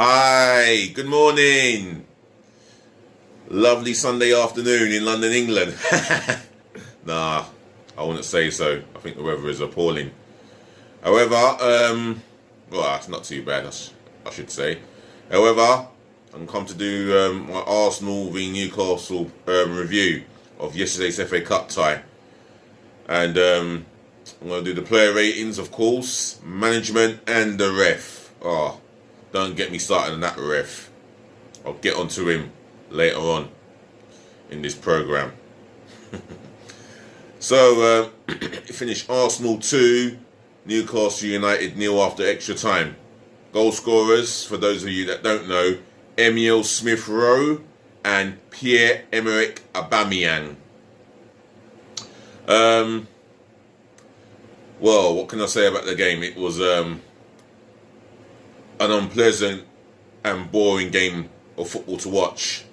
Hi, good morning. Lovely Sunday afternoon in London, England. Nah, I wouldn't say so. I think the weather is appalling. However, well, it's not too bad, I should say. However, I'm come to do my Arsenal v Newcastle review of yesterday's FA Cup tie. And I'm going to do the player ratings, of course, management and the ref. Oh, don't get me started on that ref. I'll get onto him later on in this programme. So, finished Arsenal 2, Newcastle United 0 after extra time. Goal scorers, for those of you that don't know, Emile Smith-Rowe and Pierre-Emerick Aubameyang. Well, what can I say about the game? It was an unpleasant and boring game of football to watch.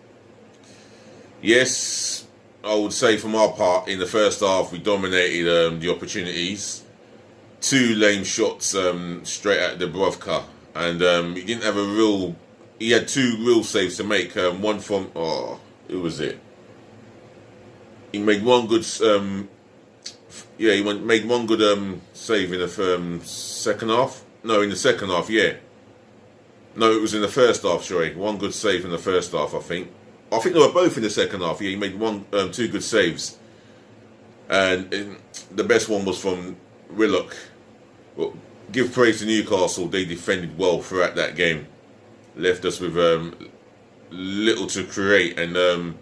Yes, I would say from our part, in the first half, we dominated the opportunities. 2 lame shots straight at Dubravka, and he didn't have a real. He had 2 real saves to make. One from who was it? He made one good. He made one good save in the second half. No, in the second half, yeah. No, it was in the first half. Sorry, one good save in the first half. I think they were both in the second half. Yeah, he made 2 good saves, and the best one was from Willock. Well, give praise to Newcastle. They defended well throughout that game. Left us with little to create, and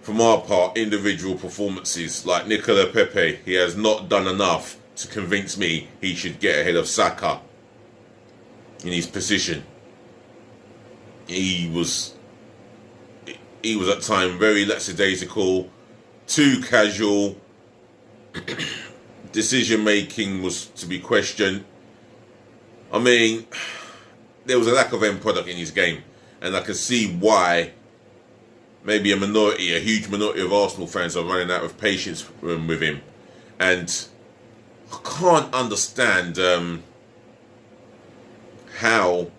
from our part, individual performances like Nicola Pepe, he has not done enough to convince me he should get ahead of Saka in his position. He was at times very lackadaisical, too casual. Decision making was to be questioned. I mean, there was a lack of end product in his game, and I can see why maybe a huge minority of Arsenal fans are running out of patience with him. And I can't understand how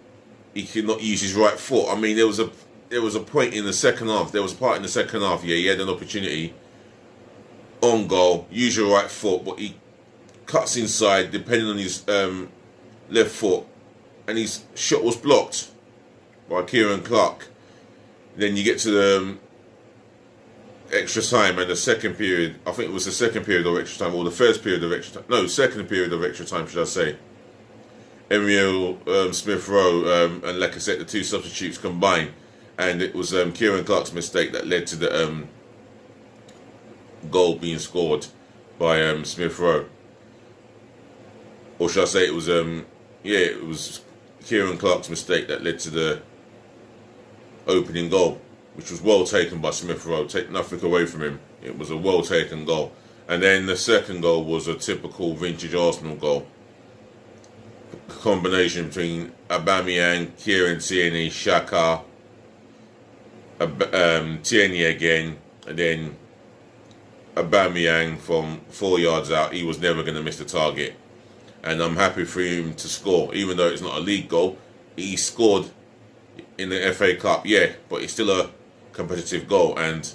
he could not use his right foot. I mean, there was a point in the second half. There was a part in the second half. Yeah, he had an opportunity on goal. Use your right foot, but he cuts inside, depending on his left foot, and his shot was blocked by Kieran Clark. Then you get to the extra time and the second period. I think it was the second period of extra time, or the first period of extra time. No, second period of extra time, should I say. Emile Smith-Rowe and Lacazette, the 2 substitutes combined, and it was Kieran Clark's mistake that led to the goal being scored by Smith-Rowe. Or should I say it was it was Kieran Clark's mistake that led to the opening goal, which was well taken by Smith-Rowe. Take nothing away from him. It was a well taken goal. And then the second goal was a typical vintage Arsenal goal. A combination between Aubameyang, Kieran Tierney, Xhaka, Tierney again, and then Aubameyang from 4 yards out. He was never going to miss the target. And I'm happy for him to score, even though it's not a league goal. He scored in the FA Cup, yeah, but it's still a competitive goal, and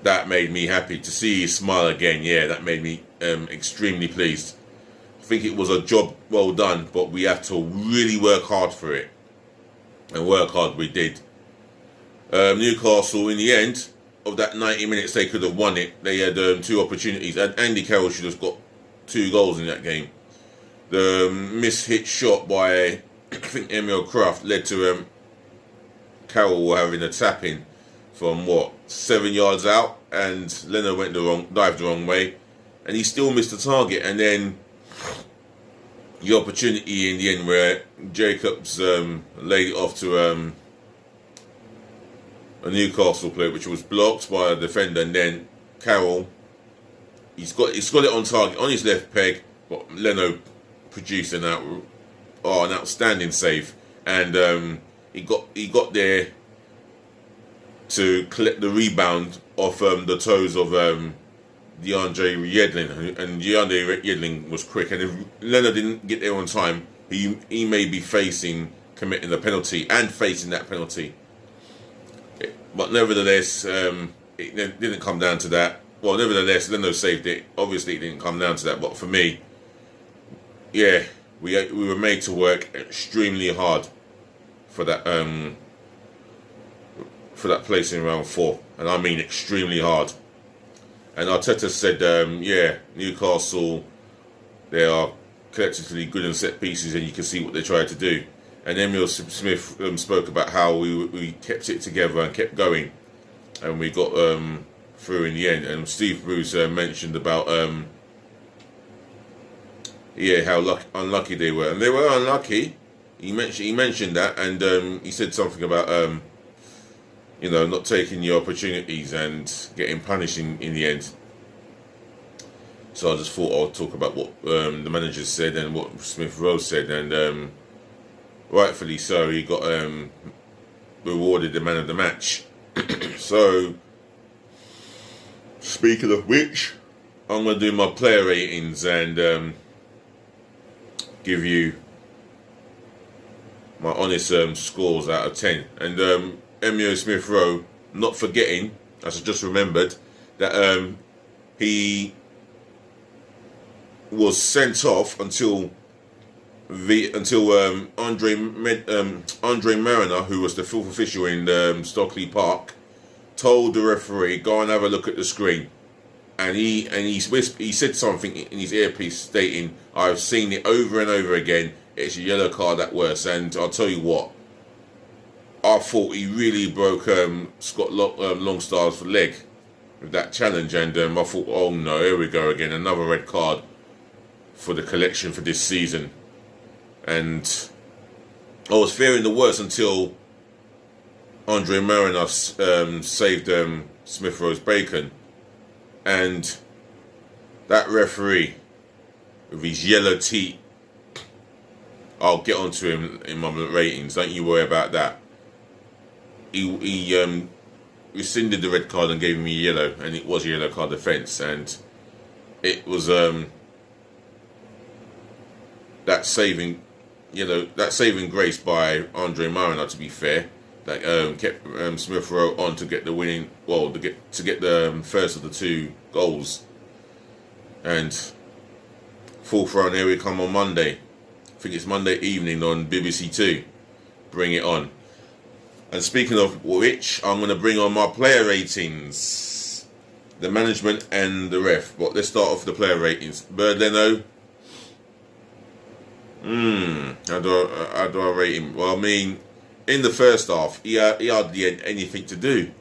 that made me happy to see his smile again. Yeah, that made me extremely pleased. I think it was a job well done, but we have to really work hard for it, and work hard we did. Newcastle, in the end of that 90 minutes, they could have won it. They had 2 opportunities, and Andy Carroll should have got 2 goals in that game. The mishit shot by I think Emil Kraft led to Carroll having a tap in from 7 yards out, and Leonard dived the wrong way, and he still missed the target. And then the opportunity in the end where Jacobs laid it off to a Newcastle player, which was blocked by a defender, and then Carroll, he's got it on target on his left peg, but Leno produced an outstanding save, and he got there to collect the rebound off the toes of DeAndre Yedlin, and DeAndre Yedlin was quick, and if Leonard didn't get there on time, he may be facing committing the penalty and facing that penalty. But nevertheless, it didn't come down to that. Well, nevertheless, Leno saved it. Obviously, it didn't come down to that. But for me, yeah, we were made to work extremely hard for that place in round 4, and I mean extremely hard. And Arteta said, yeah, Newcastle, they are collectively good in set pieces, and you can see what they tried to do. And Emil Smith spoke about how we kept it together and kept going, and we got through in the end. And Steve Bruce mentioned about yeah, how unlucky they were, and they were unlucky. He mentioned that, and he said something about you know, not taking your opportunities and getting punished in the end. So I just thought I'll talk about what the manager said and what Smith Rowe said, and rightfully so, he got rewarded the man of the match. So, speaking of which, I'm going to do my player ratings and give you my honest scores out of 10. And Emil Smith Rowe, not forgetting, as I just remembered, that he was sent off until Andre Mariner, who was the fourth official in Stockley Park, told the referee, "Go and have a look at the screen." And he said something in his earpiece, stating, "I've seen it over and over again. It's a yellow card at worst." And I'll tell you what, I thought he really broke Scott Longstaff's leg with that challenge, and I thought, oh no, here we go again, another red card for the collection for this season. And I was fearing the worst until Andre Mariner saved Smith Rowe's bacon, and that referee with his yellow teeth, I'll get onto him in my ratings, don't you worry about that. He rescinded the red card and gave me a yellow, and it was a yellow card offence, and it was that saving grace by Andre Mariner, to be fair, that kept Smith Rowe on to get the winning, well, to get the first of the 2 goals. And fourth round, here we come on Monday. I think it's Monday evening on BBC 2. Bring it on. And speaking of which, I'm going to bring on my player ratings, the management and the ref. But let's start off with the player ratings. Bird Leno. How do I rate him? Well, I mean, in the first half, he hardly had anything to do.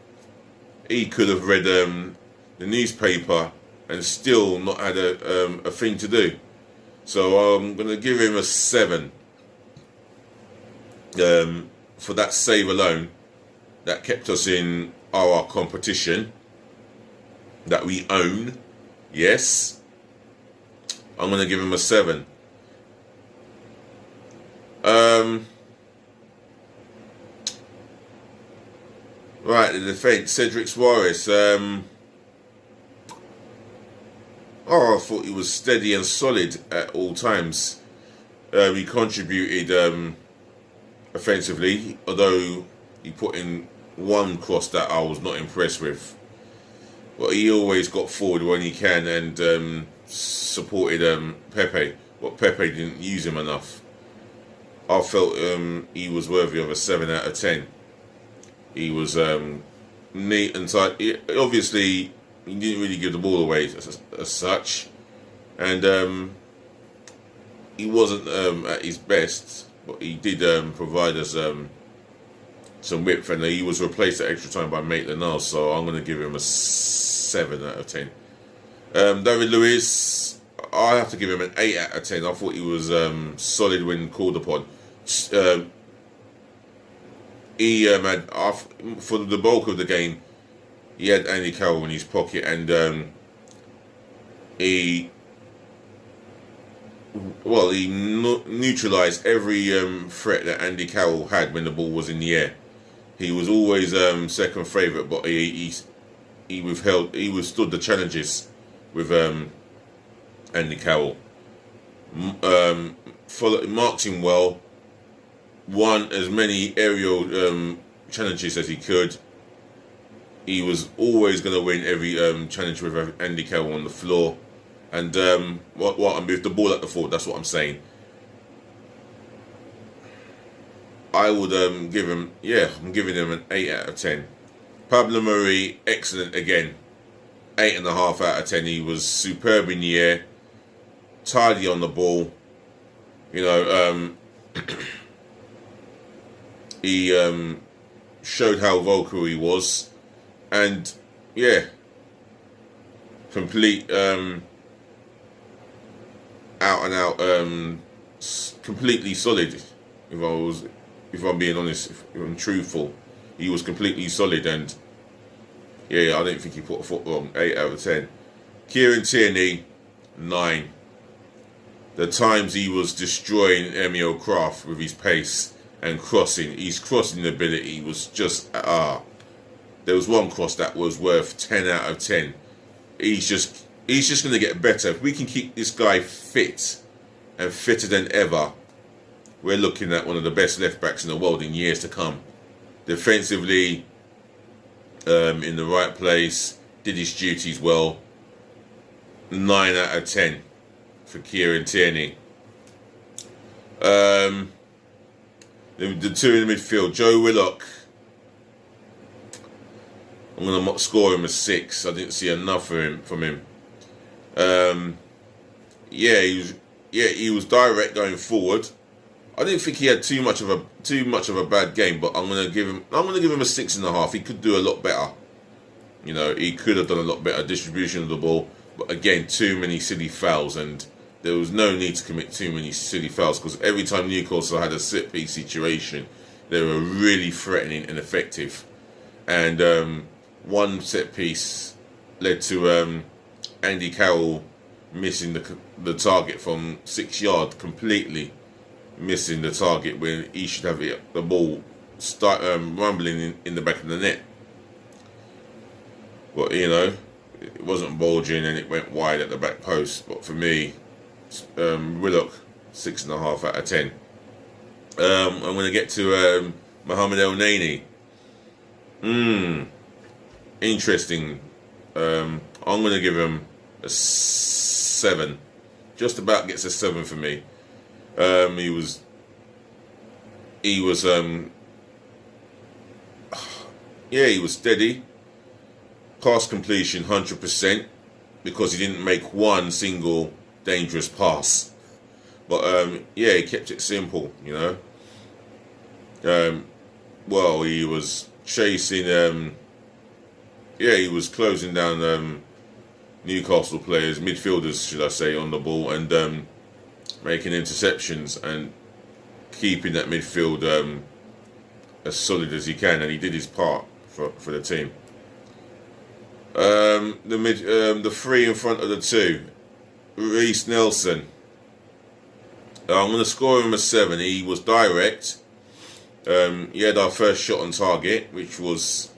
He could have read the newspaper and still not had a thing to do. So I'm going to give him a 7 for that save alone. That kept us in our competition that we own. Yes, I'm going to give him a 7. Right, the defence, Cedric Suarez. I thought he was steady and solid at all times. He contributed offensively, although he put in one cross that I was not impressed with. But he always got forward when he can and supported Pepe. But Pepe didn't use him enough. I felt he was worthy of a 7 out of 10. He was neat and tight. Obviously, he didn't really give the ball away as such, and he wasn't at his best. But he did provide us some width, and he was replaced at extra time by Maitland-Niles. So I'm going to give him a 7 out of 10. David Luiz, I have to give him an 8 out of 10. I thought he was solid when called upon. He had, for the bulk of the game, he had Andy Carroll in his pocket, and he neutralised every threat that Andy Carroll had when the ball was in the air. He was always second favourite, but he withstood the challenges with Andy Carroll. Marked him well, won as many aerial challenges as he could. He was always going to win every challenge with Andy Carroll on the floor. And what I moved the ball at the forward, that's what I'm saying. I would give him, I'm giving him an 8 out of 10. Pablo Mari, excellent again. 8.5 out of 10. He was superb in the air, tidy on the ball. You know, he showed how vocal he was, and complete out and out, completely solid. If I'm being honest, if I'm truthful, he was completely solid, and I don't think he put a foot wrong. 8 out of 10. Kieran Tierney, 9. The times he was destroying Emil Kraft with his pace and crossing, his crossing ability was just there was one cross that was worth 10 out of 10. He's just going to get better. If we can keep this guy fit and fitter than ever, we're looking at one of the best left backs in the world in years to come. Defensively, in the right place, did his duties well. 9 out of 10 for Kieran Tierney. The two in the midfield, Joe Willock, I'm going to score him a 6. I didn't see enough from him. He was direct going forward. I didn't think he had too much of a bad game, but I'm going to give him a 6.5. He could do a lot better. You know, he could have done a lot better distribution of the ball, but again, too many silly fouls, and there was no need to commit too many silly fouls, because every time Newcastle had a set piece situation, they were really threatening and effective. And one set piece led to Andy Carroll missing the target from 6 yards, completely missing the target when he should have the ball start rumbling in the back of the net. But it wasn't bulging and it went wide at the back post. But for me, Willock, 6.5 out of 10. I'm going to get to Mohamed El Neni. Interesting. I'm going to give him a 7. Just about gets a 7 for me. He was steady. Pass completion 100%, because he didn't make one single dangerous pass. But he kept it simple, he was chasing. He was closing down Newcastle players, midfielders, should I say, on the ball, and making interceptions and keeping that midfield as solid as he can, and he did his part for the team. The three in front of the two, Reece Nelson. I'm going to score him a 7. He was direct. He had our first shot on target, which was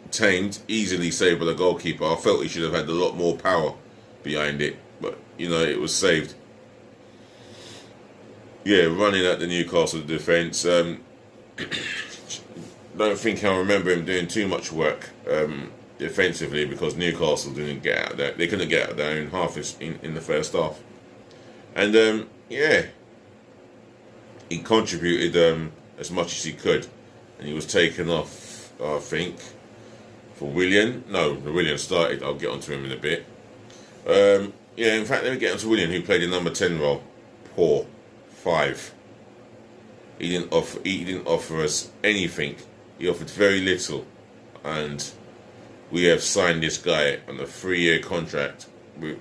tamed, easily saved by the goalkeeper. I felt he should have had a lot more power behind it, but it was saved. Running at the Newcastle defence. Don't think I remember him doing too much work defensively, because Newcastle didn't get out there. They couldn't get out there in half in the first half. And he contributed as much as he could, and he was taken off, I think, for Willian. No, Willian started. I'll get onto him in a bit. In fact, let me get onto Willian, who played the number 10 role. Poor. 5. He didn't offer us anything. He offered very little, and we have signed this guy on a 3-year contract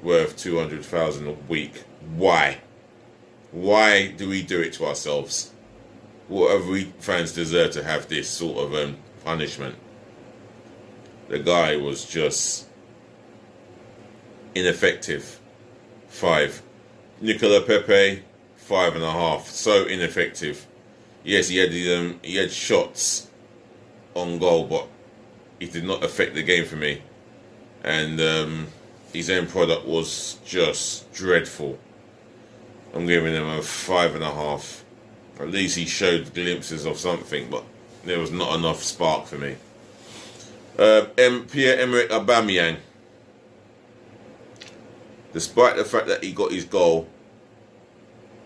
worth 200,000 a week. Why? Why do we do it to ourselves? What have we fans deserve to have this sort of punishment? The guy was just ineffective. 5. Nicola Pepe, 5.5. So ineffective. Yes, he had shots on goal, but it did not affect the game for me. And his end product was just dreadful. I'm giving him a 5.5. At least he showed glimpses of something, but there was not enough spark for me. Pierre-Emerick Aubameyang. Despite the fact that he got his goal,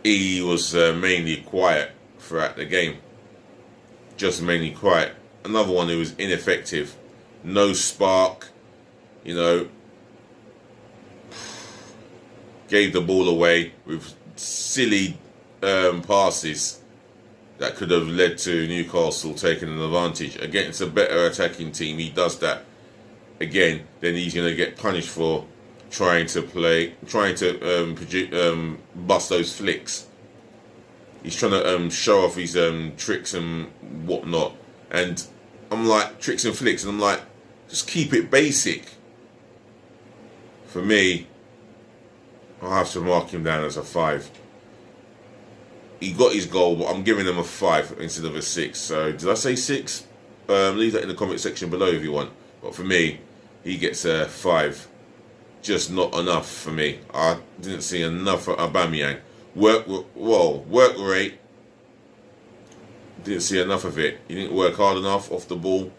he was mainly quiet throughout the game. Just mainly quiet. Another one who was ineffective. No spark. You know, gave the ball away with silly passes that could have led to Newcastle taking an advantage. Against a better attacking team, he does that again, then he's going to get punished for trying to bust those flicks. He's trying to show off his tricks and whatnot, and I'm like, tricks and flicks, and I'm like, just keep it basic. For me, I'll have to mark him down as a 5. He got his goal, but I'm giving him a 5 instead of a 6. So did I say 6? Leave that in the comment section below if you want. But for me, he gets a 5. Just not enough for me. I didn't see enough for Aubameyang. Work rate. Didn't see enough of it. He didn't work hard enough off the ball,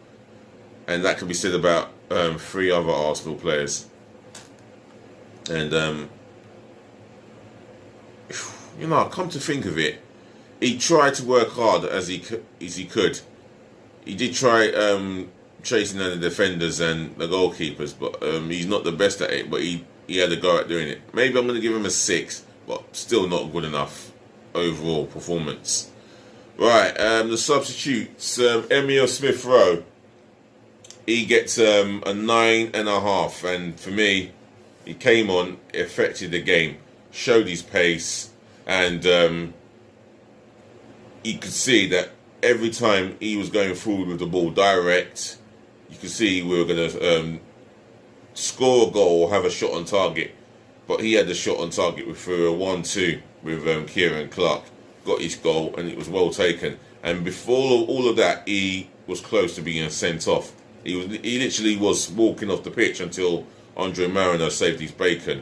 and that can be said about 3 other Arsenal players. And you know, come to think of it, he tried to work hard as he could. He did try chasing down the defenders and the goalkeepers, but he's not the best at it. But he had a go at doing it. Maybe I'm going to give him a 6, but still not good enough overall performance. Right, the substitutes, Emile Smith-Rowe, he gets a 9.5, and for me, he came on, affected the game, showed his pace, and you could see that every time he was going forward with the ball direct, you could see we were going to score a goal or have a shot on target. But he had the shot on target with a 1-2 with Kieran Clark. Got his goal, and it was well taken. And before all of that, he was close to being sent off. He literally was walking off the pitch until Andre Marino saved his bacon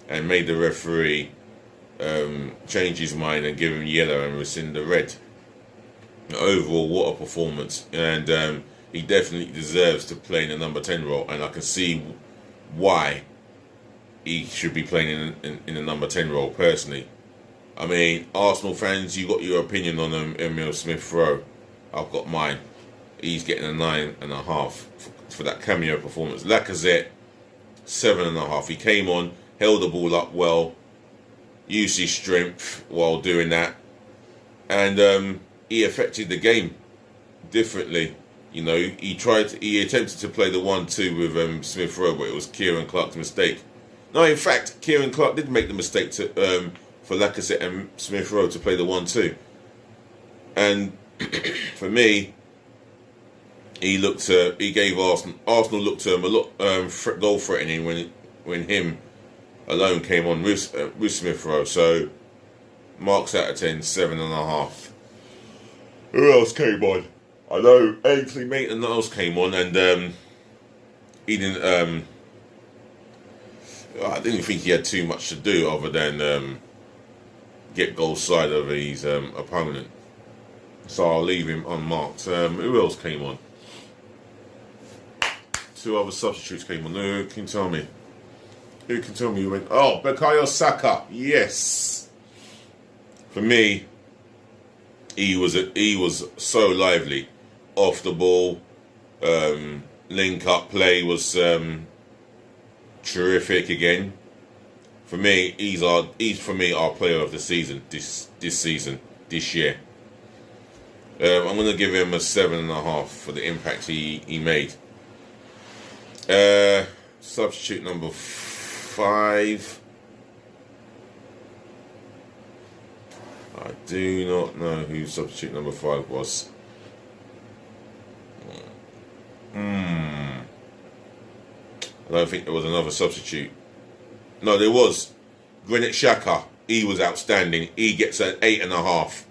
and made the referee change his mind and give him yellow and rescind the red. Overall, what a performance. And he definitely deserves to play in the number 10 role, and I can see why he should be playing in the number 10 role personally. I mean, Arsenal fans, you got your opinion on Emile Smith-Rowe. I've got mine. He's getting a 9.5 for that cameo performance. Lacazette, 7.5. He came on, held the ball up well, used his strength while doing that, and he affected the game differently. You know, he attempted to play the 1-2 with Smith-Rowe, but it was Kieran Clark's mistake. No, in fact, Kieran Clark did make the mistake for Lacazette and Smith-Rowe to play the 1-2. And for me, he gave Arsenal looked to him a lot goal threatening when him alone came on with Smith-Rowe. So marks out of 10, 7.5. Who else came on? I know Ainsley Maitland-Niles came on, and he didn't. I didn't think he had too much to do other than get goal side of his opponent. So I'll leave him unmarked. Who else came on? 2 other substitutes came on. Who can tell me? Who can tell me who went? Oh, Bukayo Saka. Yes. For me, he was so lively. Off the ball, link up play was terrific again. For me, he's our player of the season this year. I'm going to give him a 7.5 for the impact he made. Substitute number 5. I do not know who substitute number 5 was. I don't think there was another substitute. No, there was. Granit Xhaka. He was outstanding. He gets an 8.5.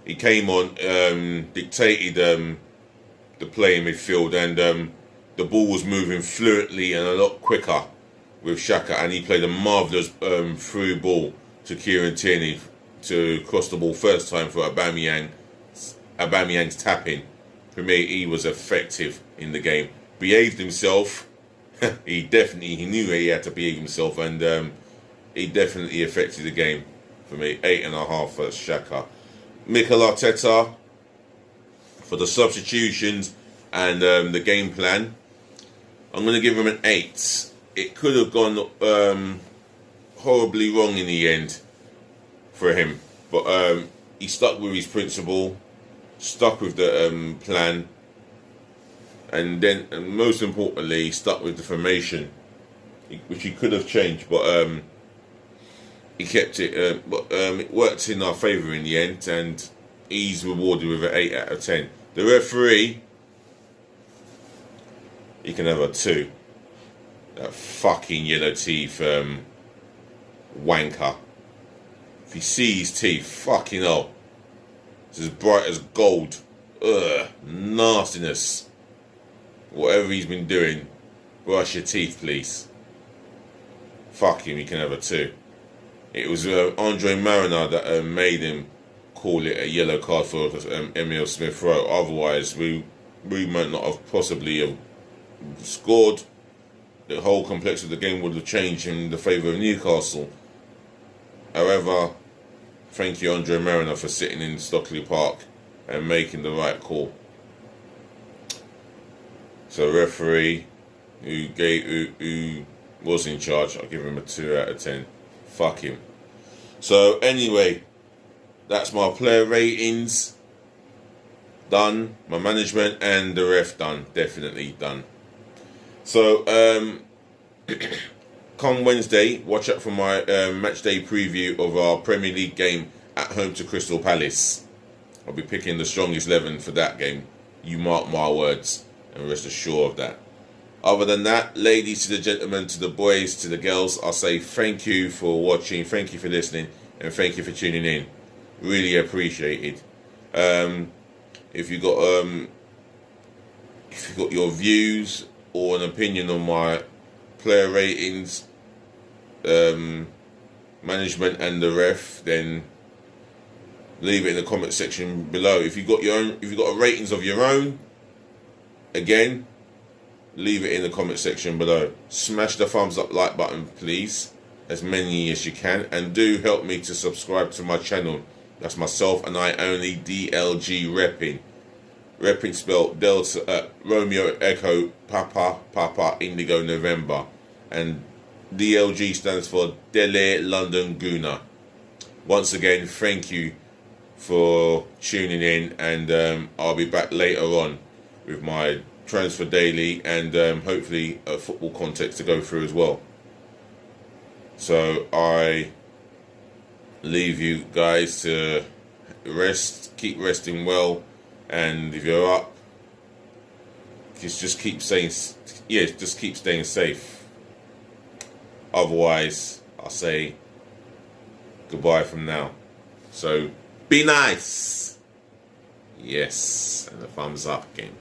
He came on, dictated the play in midfield, and the ball was moving fluently and a lot quicker with Xhaka, and he played a marvellous through ball to Kieran Tierney to cross the ball first time for Aubameyang's tapping. For me, he was effective in the game. Behaved himself. He knew he had to behave himself, and he definitely affected the game. For me, 8.5 for Xhaka. Mikel Arteta, for the substitutions and the game plan, I'm going to give him an 8. It could have gone horribly wrong in the end for him, but he stuck with his principle, stuck with the plan, and most importantly, he stuck with the formation, which he could have changed, but he kept it. But it worked in our favour in the end, and he's rewarded with an 8 out of 10. The referee, he can have a 2. That fucking yellow teeth wanker. If you see his teeth, fucking hell, it's as bright as gold. Ugh, nastiness. Whatever he's been doing, brush your teeth, please. Fuck him, he can have a 2. It was Andre Mariner that made him call it a yellow card for Emile Smith-Rowe. Otherwise, we might not have possibly have scored. The whole complexity of the game would have changed in the favour of Newcastle. However, thank you, Andre Mariner, for sitting in Stockley Park and making the right call. So, referee who was in charge, I'll give him a 2 out of 10. Fuck him. So, anyway, that's my player ratings done, my management, and the ref done. Definitely done. So, come Wednesday, watch out for my match day preview of our Premier League game at home to Crystal Palace. I'll be picking the strongest 11 for that game. You mark my words, and rest assured of that. Other than that, ladies to the gentlemen, to the boys, to the girls, I'll say thank you for watching, thank you for listening, and thank you for tuning in. Really appreciated. If you got your views or an opinion on my player ratings, management, and the ref, then leave it in the comment section below. If you got ratings of your own, again, leave it in the comment section below. Smash the thumbs up like button, please, as many as you can, and do help me to subscribe to my channel. That's myself and I only, DLG Reppin. Reppin spelled Delta Romeo Echo Papa Indigo November, and DLG stands for Dele London Guna. Once again, thank you for tuning in, and I'll be back later on with my transfer daily and hopefully a football context to go through as well. So I leave you guys to rest, keep resting well, and if you're up, just keep staying safe. Otherwise, I'll say goodbye from now. So be nice. Yes, and a thumbs up again.